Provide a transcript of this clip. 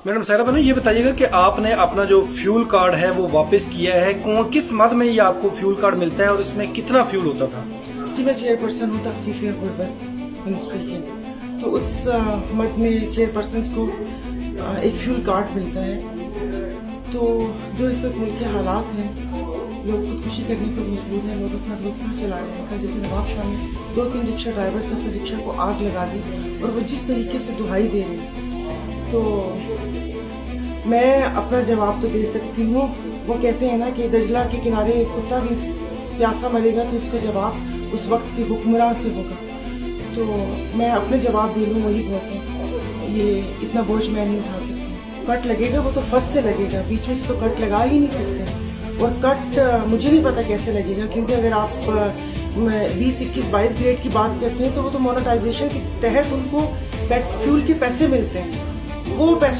Madam Saira Bano, ये बताइएगा कि आपने अपना जो फ्यूल कार्ड है वो वापस किया है, किस मद में ये आपको फ्यूल कार्ड मिलता है और इसमें कितना फ्यूल होता था? जी, मैं चेयरपर्सन हूँ तख़फ़ीफ़ गुर्बत मिनिस्ट्री की। तो उस मद में चेयरपर्सन को एक फ्यूल कार्ड मिलता है। तो जो इस वक्त मुल्क के हालात हैं, लोग खुदकुशी करने पर मजबूर हैं, लोग अपना रोजगार चला रहे हैं। कल जैसे नवाब शाह में 2-3 रिक्शा ड्राइवर्स ने अपने रिक्शा को आग लगा दी और वो जिस तरीके से दुहाई दे रहे हैं, तो मैं अपना जवाब तो दे सकती हूँ। वो कहते हैं ना कि दजला के किनारे एक कुत्ता भी प्यासा मरेगा तो उसका जवाब उस वक्त के हुक्मरान से होगा। तो मैं अपने जवाब दे लूँ वही बहुत है। ये इतना बोझ मैं नहीं उठा सकती। कट लगेगा वो तो फर्स्ट से लगेगा, बीच में से तो कट लगा ही नहीं सकते। और कट मुझे नहीं पता कैसे लगेगा, क्योंकि अगर आप 20, 21, 22 ग्रेड की बात करते हैं तो वो तो मोनेटाइजेशन के तहत उनको फ्यूल के पैसे मिलते हैं। वो पैसे